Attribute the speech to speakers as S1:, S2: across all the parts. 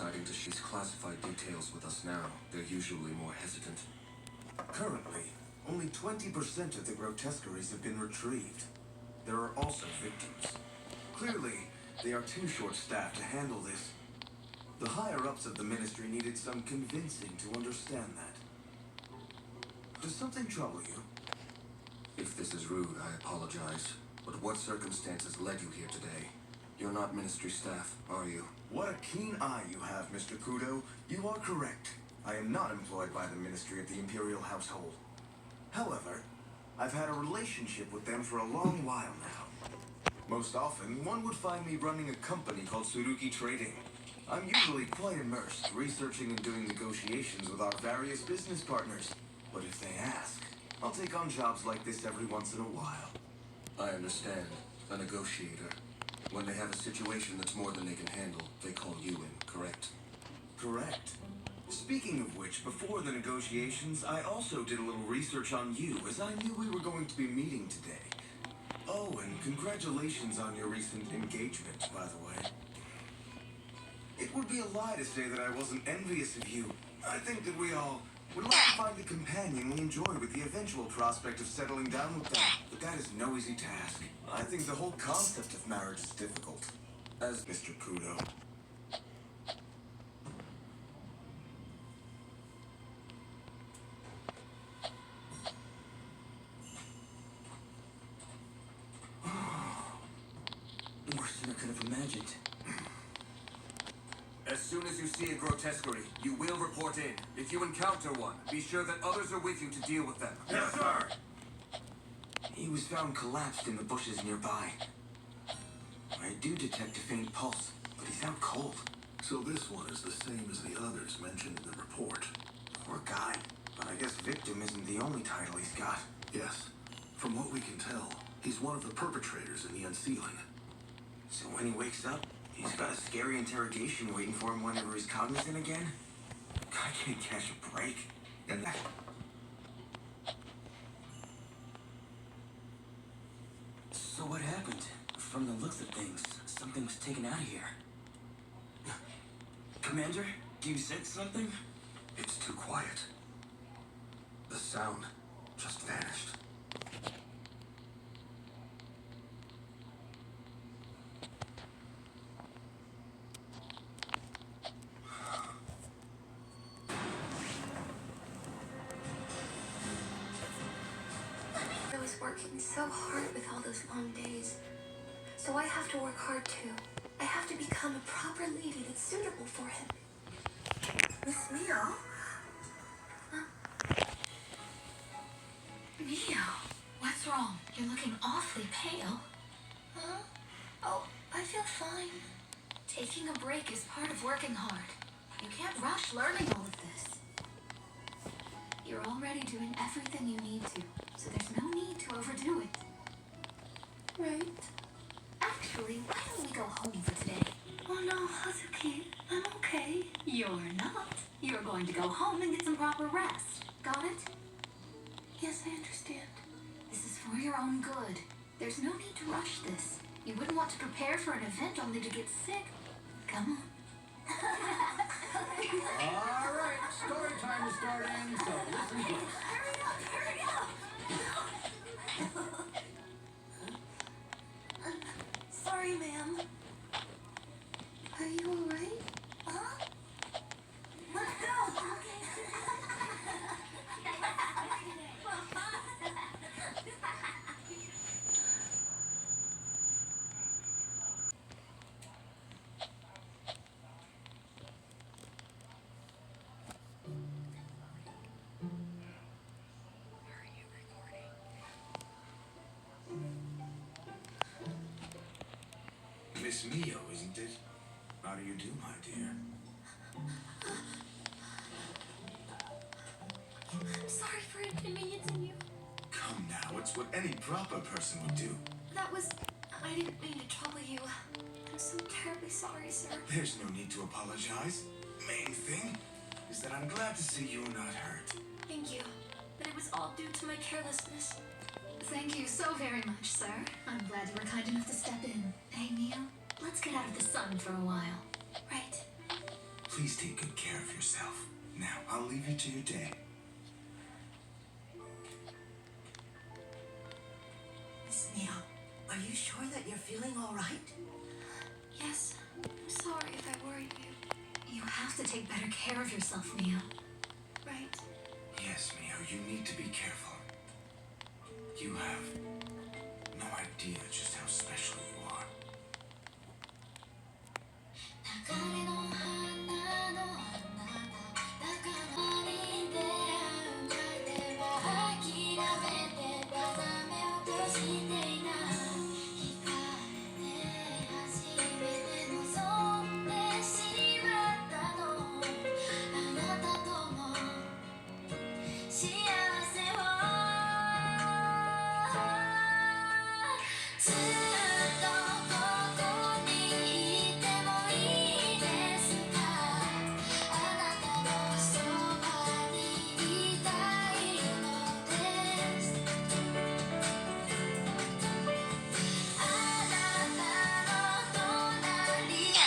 S1: deciding to share classified details with us now. They're usually more hesitant.
S2: Currently, only 20% of the grotesqueries have been retrieved. There are also victims. Clearly, they are too short-staffed to handle this. The higher-ups of the Ministry needed some convincing to understand that. Does something trouble you?
S1: If this is rude, I apologize. But what circumstances led you here today? You're not Ministry staff, are you?
S2: What a keen eye you have, Mr. Kudo. You are correct. I am not employed by the Ministry of the Imperial Household. However, I've had a relationship with them for a long while now. Most often, one would find me running a company called Tsurugi Trading. I'm usually quite immersed, researching and doing negotiations with our various business partners. But if they ask, I'll take on jobs like this every once in a while.
S1: I understand. A negotiator. When they have a situation that's more than they can handle, they call you in, correct?
S2: Correct. Speaking of which, before the negotiations, I also did a little research on you, as I knew we were going to be meeting today. Oh, and congratulations on your recent engagement, by the way. It would be a lie to say that I wasn't envious of you. I think that we all would like to find a companion we enjoy with the eventual prospect of settling down with them. But that is no easy task. I think the whole concept of marriage is difficult. As Mr. Kudo.
S3: Worse than I could have imagined.
S1: As soon as you see a grotesquerie, you will report in. If you encounter one, be sure that others are with you to deal with them.
S2: Yes, sir! He was found collapsed in the bushes nearby. I do detect a faint pulse, but he's out cold.
S4: So this one is the same as the others mentioned in the report.
S2: Poor guy. But I guess victim isn't the only title he's got.
S4: Yes. From what we can tell, he's one of the perpetrators in the unsealing.
S2: So when he wakes up, he's got a scary interrogation waiting for him whenever he's cognizant again? I can't catch a break. And that...
S3: So what happened? From the looks of things, something was taken out of here. Commander, do you sense something?
S1: It's too quiet. The sound just vanished.
S5: I was working so hard with all those long days. So I have to work hard too. I have to become a proper lady that's suitable for him.
S6: Miss Mio?
S5: Mio,
S6: What's wrong? You're looking awfully pale.
S5: huh? Oh, I feel fine.
S6: Taking a break is part of working hard. You can't rush learning all of this. You're already doing everything you need to, so there's no need to overdo it.
S5: Right?
S6: Actually, why don't we go home for today?
S5: Oh no, Hazuki. I'm okay.
S6: You're not. You're going to go home and get some proper rest. Got it?
S5: Yes, I understand.
S6: This is for your own good. There's no need to rush this. You wouldn't want to prepare for an event only to get sick. Come on.
S7: Alright, story time is starting, so listen close.
S6: Hurry up, hurry up!
S5: Sorry, ma'am. Are you alright?
S6: Huh? Let's go!
S2: Miss Mio, isn't it? How do you do, my dear?
S5: I'm sorry for inconveniencing you.
S2: Come now, it's what any proper person would do.
S5: That was... I didn't mean to trouble you. I'm so terribly sorry, sir.
S2: There's no need to apologize. Main thing is that I'm glad to see you are not hurt.
S5: Thank you. But it was all due to my carelessness.
S6: Thank you so very much, sir. I'm glad you were kind enough to step in. Hey, Mio, let's get out of the sun for a while.
S5: Right.
S2: Please take good care of yourself. Now, I'll leave you to your day.
S8: Miss Mio, are you sure that you're feeling all right?
S6: Yes, I'm sorry if I worried you. You have to take better care of yourself, Mio. Right.
S2: Yes, Mio, you need to be careful. You have no idea just how special you are.
S6: 流れの花のあなただからに出会うまでは諦めてただ目を閉じていない惹かれて初めて望んでしまったのあなたとの幸せをずっとここにいてもいいですかあなたのそばにいたいのですあなたの隣は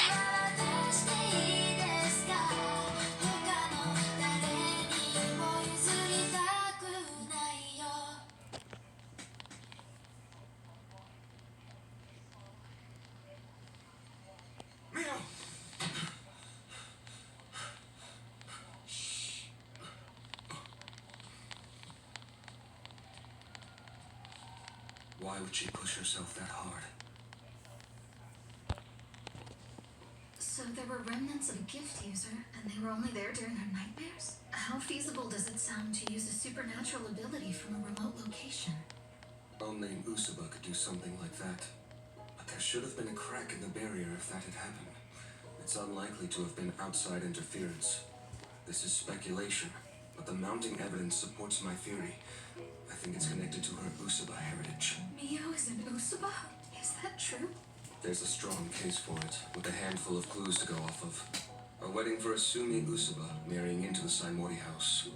S6: 私でいいですか他の誰にも譲りたくないよ
S2: Mio!
S1: Why would she push herself that hard?
S6: So there were remnants of a gift user, and they were only there during her nightmares? How feasible does it sound to use a supernatural ability from a remote location?
S1: Only an Usuba could do something like that. But there should have been a crack in the barrier if that had happened. It's unlikely to have been outside interference. This is speculation, but the mounting evidence supports my theory. I think it's connected to her Usuba heritage.
S6: Mio is an Usuba? Is that true?
S1: There's a strong case for it, with a handful of clues to go off of. A wedding for a Sumi Usuba marrying into the Saimori house.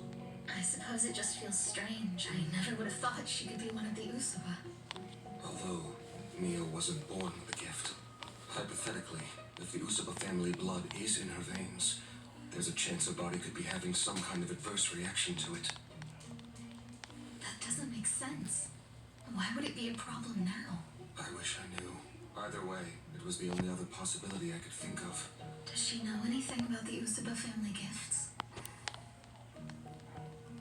S6: I suppose it just feels strange. I never would have thought she could be one of the Usuba.
S1: Although Mio wasn't born with the gift. Hypothetically, if the Usuba family blood is in her veins, there's a chance her body could be having some kind of adverse reaction to it.
S6: That doesn't make sense. Why would it be a problem now?
S1: I wish I knew. Either way, it was the only other possibility I could think of.
S6: Does she know anything about the Usuba family gifts?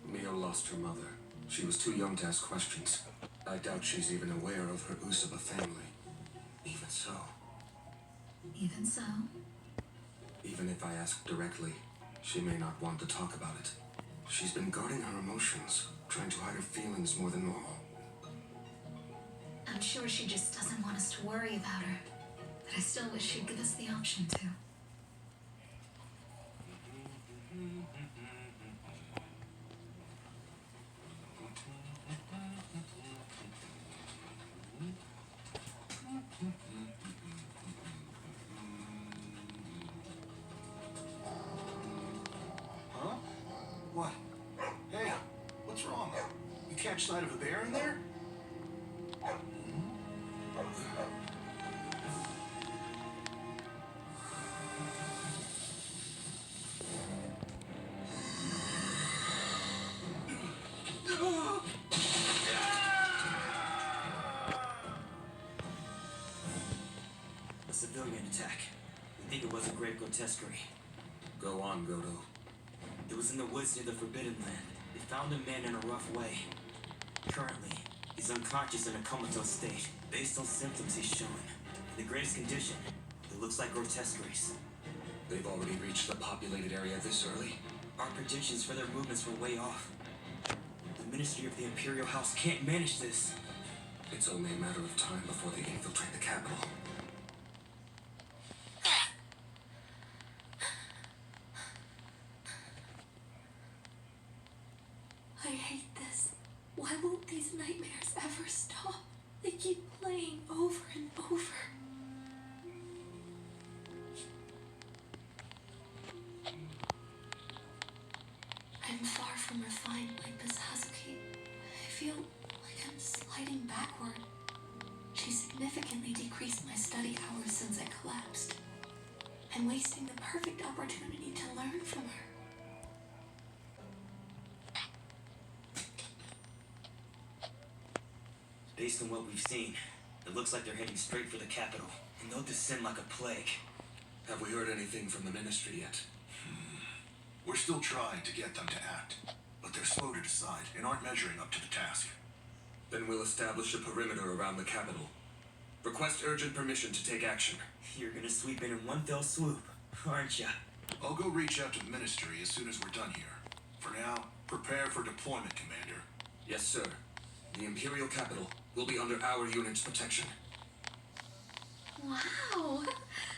S1: Mio lost her mother. She was too young to ask questions. I doubt she's even aware of her Usuba family. Even so,
S6: Even so,
S1: even if I ask directly, she may not want to talk about it. She's been guarding her emotions, trying to hide her feelings more than normal.
S6: I'm sure she just doesn't want us to worry about her. But I still wish she'd give us the option to.
S4: Huh? What? Hey, what's wrong? You catch sight of a bear in there?
S3: A civilian attack. We think it was a great grotesquerie.
S1: Go on, Godo.
S3: It was in the woods near the Forbidden Land. They found a man in a rough way. Currently, he's unconscious in a comatose state. Based on symptoms he's showing, in the greatest condition, it looks like grotesqueries.
S1: They've already reached the populated area this early?
S3: Our predictions for their movements were way off. The Ministry of the Imperial House can't manage this.
S1: It's only a matter of time before they infiltrate the capital.
S5: I hate this. Why won't these nightmares ever stop? They keep playing over and over. I'm far from refined like Miss Hazuki. I feel like I'm sliding backward. She significantly decreased my study hours since I collapsed. I'm wasting the perfect opportunity to learn from her.
S3: Based on what we've seen, it looks like they're heading straight for the capital, and they'll descend like a plague.
S1: Have we heard anything from the ministry yet?
S4: We're still trying to get them to act, but they're slow to decide and aren't measuring up to the task.
S1: Then we'll establish a perimeter around the capital. Request urgent permission to take action.
S3: You're gonna sweep in one fell swoop, aren't ya?
S4: I'll go reach out to the ministry as soon as we're done here. For now, prepare for deployment, Commander.
S1: Yes, sir. The Imperial capital will be under our unit's protection.
S8: Wow,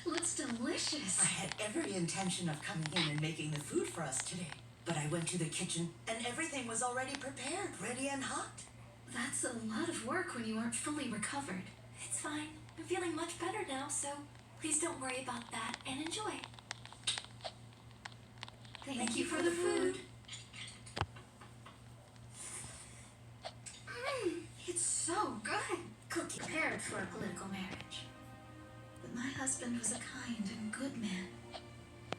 S8: looks delicious. I had every intention of coming in and making the food for us today. But I went to the kitchen and everything was already prepared, ready and hot.
S5: That's a lot of work when you aren't fully recovered. It's fine. I'm feeling much better now, so please don't worry about that and enjoy. Thank you for the food. It's so good. Cookie prepared for a political marriage. But my husband was a kind and good man.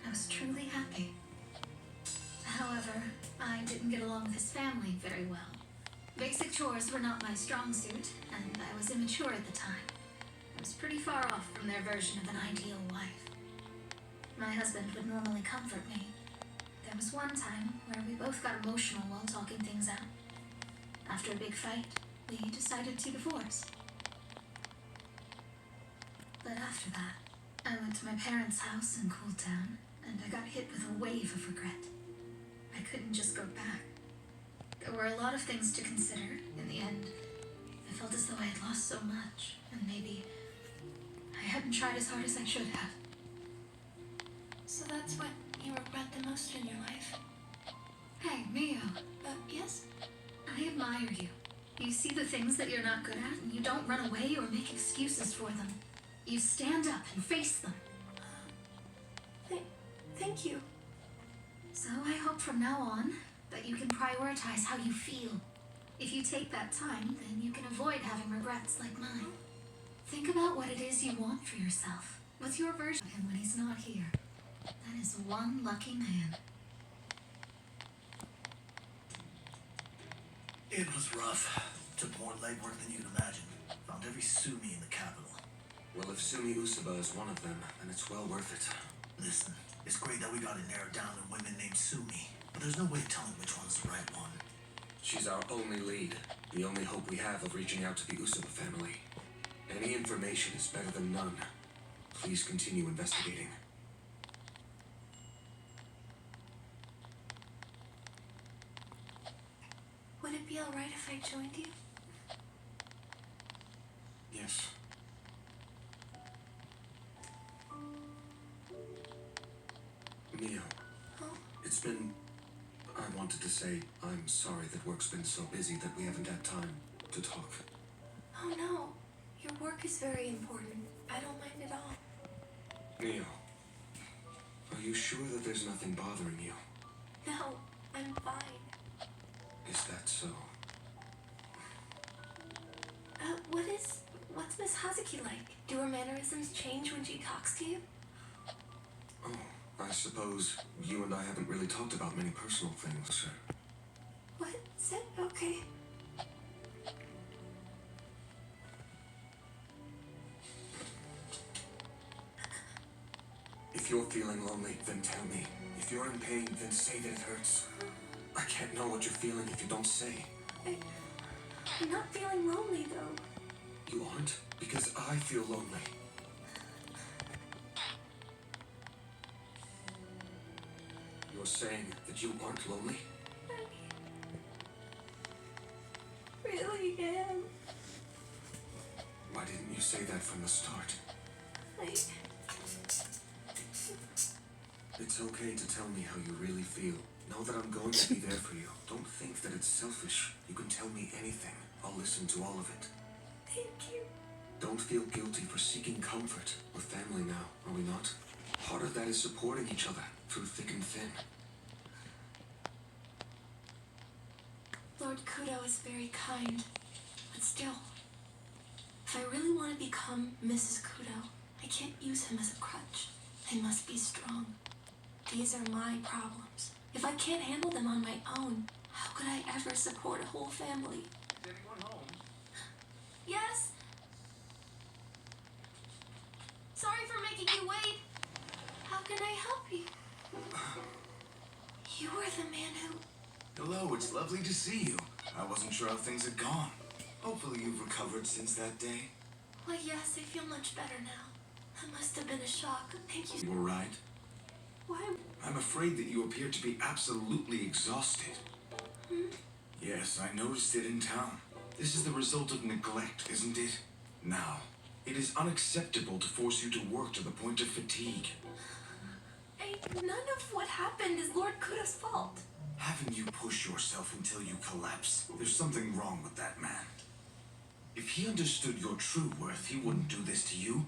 S5: I was truly happy. However, I didn't get along with his family very well. Basic chores were not my strong suit, and I was immature at the time. I was pretty far off from their version of an ideal wife. My husband would normally comfort me. There was one time where we both got emotional while talking things out. After a big fight, we decided to divorce. But after that, I went to my parents' house in Cool Town, and I got hit with a wave of regret. I couldn't just go back. There were a lot of things to consider. In the end, I felt as though I had lost so much, and maybe I hadn't tried as hard as I should have. So that's what you regret the most in your life? Hey, Mio. Yes? I admire you. You see the things that you're not good at, and you don't run away or make excuses for them. You stand up and face them. Thank you. So I hope from now on that you can prioritize how you feel. If you take that time, then you can avoid having regrets like mine. Think about what it is you want for yourself. What's your version of him when he's not here? That is one lucky man.
S7: It was rough. Took more legwork than you'd imagine. Found every Sumi in the capital.
S1: Well, if Sumi Usaba is one of them, then it's well worth it.
S7: Listen, it's great that we got it narrowed down to women named Sumi, but there's no way of telling which one's the right one.
S1: She's our only lead, the only hope we have of reaching out to the Usaba family. Any information is better than none. Please continue investigating.
S5: Would it be alright if I joined you?
S1: Yes. Mio,
S5: Huh?
S1: it's been... I wanted to say I'm sorry that work's been so busy that we haven't had time to talk.
S5: Oh no. Your work is very important. I don't mind at all.
S1: Mio, are you sure that there's nothing bothering you?
S5: No, I'm fine.
S1: Is that so?
S5: What's Miss Hazuki like? Do her mannerisms change when she talks to you?
S1: Oh, I suppose you and I haven't really talked about many personal things, sir.
S5: What? Is it okay?
S1: If you're feeling lonely, then tell me. If you're in pain, then say that it hurts. I can't know what you're feeling if you don't say.
S5: I'm not feeling lonely, though.
S1: You aren't? Because I feel lonely. You're saying that you aren't lonely?
S5: I really am.
S1: Why didn't you say that from the start? It's okay to tell me how you really feel. Know that I'm going to be there for you. Don't think that it's selfish. You can tell me anything. I'll listen to all of it.
S5: Thank you.
S1: Don't feel guilty for seeking comfort. We're family now, are we not? Part of that is supporting each other through thick and thin.
S5: Lord Kudo is very kind, but still, if I really want to become Mrs. Kudo, I can't use him as a crutch. I must be strong.
S6: These are my problems. If I can't handle them on my own, how could I ever support a whole family?
S2: Is anyone home?
S6: Yes? Sorry for making you wait. How can I help you? You were the man who...
S2: Hello, it's lovely to see you. I wasn't sure how things had gone. Hopefully you've recovered since that day.
S6: Well, yes, I feel much better now. That must have been a shock. Thank you.
S2: You were right.
S6: Why?
S2: I'm afraid that you appear to be absolutely exhausted. Yes, I noticed it in town. This is the result of neglect, isn't it? Now, it is unacceptable to force you to work to the point of fatigue.
S6: None of what happened is Lord Kuda's fault.
S2: Having you push yourself until you collapse, there's something wrong with that man. If he understood your true worth, he wouldn't do this to you.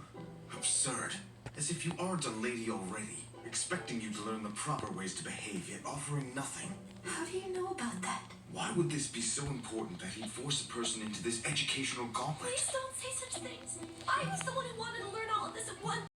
S2: Absurd. As if you aren't a lady already, expecting you to learn the proper ways to behave, yet offering nothing.
S6: How do you know about that?
S2: Why would this be so important that he'd force a person into this educational gauntlet?
S6: Please don't say such things. I was the one who wanted to learn all of this at once.